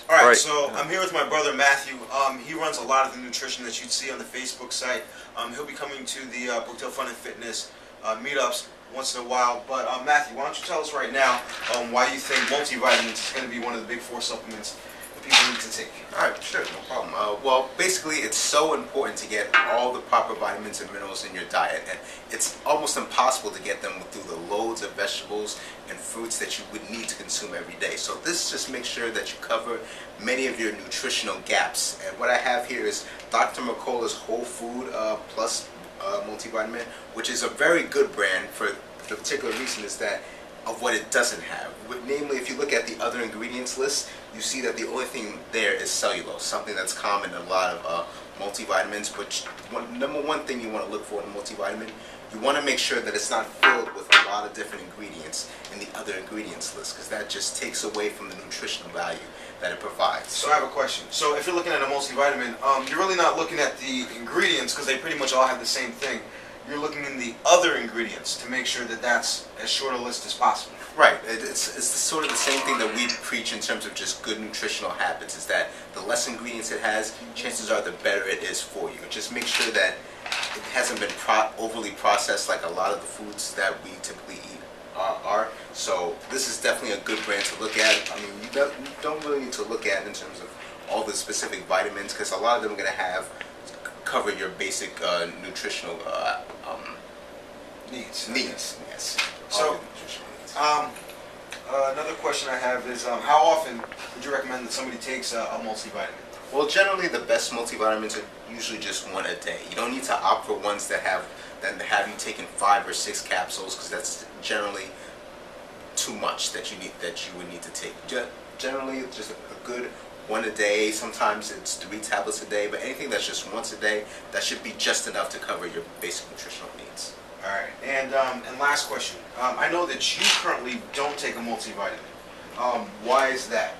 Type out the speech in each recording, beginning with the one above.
Alright, so I'm here with my brother Matthew. He runs a lot of the nutrition that you'd see on the Facebook site. He'll be coming to the Brookdale Fun and Fitness meetups once in a while. But Matthew, why don't you tell us right now why you think multivitamins is going to be one of the big four supplements that people need to take? Alright, sure, no problem. Well, basically it's so important to get all the proper vitamins and minerals in your diet, and it's almost impossible to get them through the loads of vegetables and fruits that you would need to consume every day. So this just makes sure that you cover many of your nutritional gaps. And what I have here is Dr. McCullough's Whole Food Plus multivitamin, which is a very good brand for the particular reason is that of what it doesn't have. Namely, if you look at the other ingredients list, you see that the only thing there is cellulose, something that's common in a lot of multivitamins. But number one thing you want to look for in a multivitamin, you want to make sure that it's not filled with a lot of different ingredients in the other ingredients list, because that just takes away from the nutritional value that it provides. So I have a question. So if you're looking at a multivitamin, you're really not looking at the ingredients because they pretty much all have the same thing. You're looking in the other ingredients to make sure that that's as short a list as possible. Right. It's sort of the same thing that we preach in terms of just good nutritional habits, is that the less ingredients it has, chances are the better it is for you. Just make sure that it hasn't been overly processed like a lot of the foods that we typically eat are. So this is definitely a good brand to look at. I mean, you don't really need to look at in terms of all the specific vitamins, because a lot of them are going to cover your basic nutritional Needs. Yes. So, another question I have is, how often would you recommend that somebody takes a multivitamin? Well, generally the best multivitamins are usually just one a day. You don't need to opt for ones that have you taking 5 or 6 capsules, because that's generally too much that you would need to take. Generally, just a good one a day. Sometimes it's 3 tablets a day, but anything that's just once a day, that should be just enough to cover your basic nutritional needs. All right, and last question. I know that you currently don't take a multivitamin. Why is that?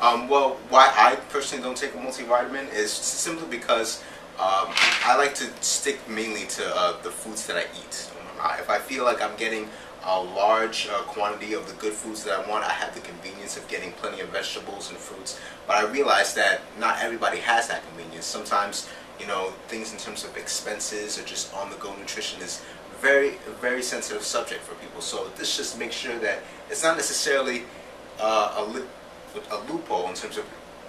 Well, why I personally don't take a multivitamin is simply because I like to stick mainly to the foods that I eat. If I feel like I'm getting a large quantity of the good foods that I want, I have the convenience of getting plenty of vegetables and fruits. But I realize that not everybody has that convenience. Sometimes, things in terms of expenses or just on-the-go nutrition is very sensitive subject for people. So this just makes sure that it's not necessarily a loophole in terms of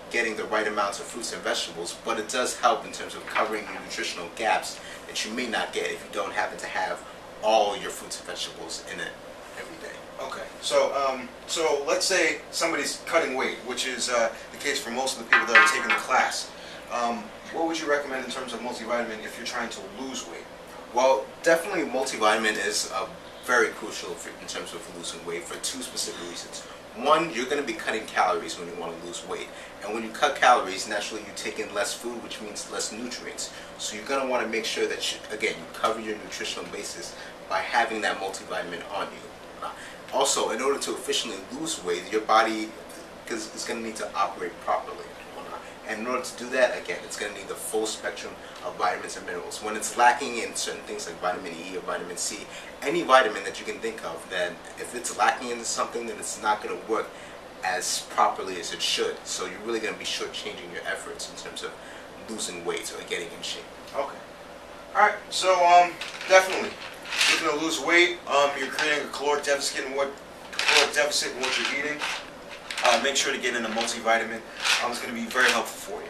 getting the right amounts of fruits and vegetables, but it does help in terms of covering your nutritional gaps that you may not get if you don't happen to have all your fruits and vegetables in it every day. Okay, so let's say somebody's cutting weight, which is the case for most of the people that are taking the class. What would you recommend in terms of multivitamin if you're trying to lose weight? Well, definitely multivitamin is very crucial in terms of losing weight for 2 specific reasons. One, you're going to be cutting calories when you want to lose weight. And when you cut calories, naturally you take in less food, which means less nutrients. So you're going to want to make sure that, you cover your nutritional basis by having that multivitamin on you. Also, in order to efficiently lose weight, your body is going to need to operate properly. And in order to do that, again, it's going to need the full spectrum of vitamins and minerals. When it's lacking in certain things like vitamin E or vitamin C, any vitamin that you can think of, then if it's lacking in something, then it's not going to work as properly as it should. So you're really going to be shortchanging your efforts in terms of losing weight or getting in shape. Okay. Alright, so definitely, you're going to lose weight, you're creating a caloric deficit in what you're eating. Make sure to get in a multivitamin. It's going to be very helpful for you.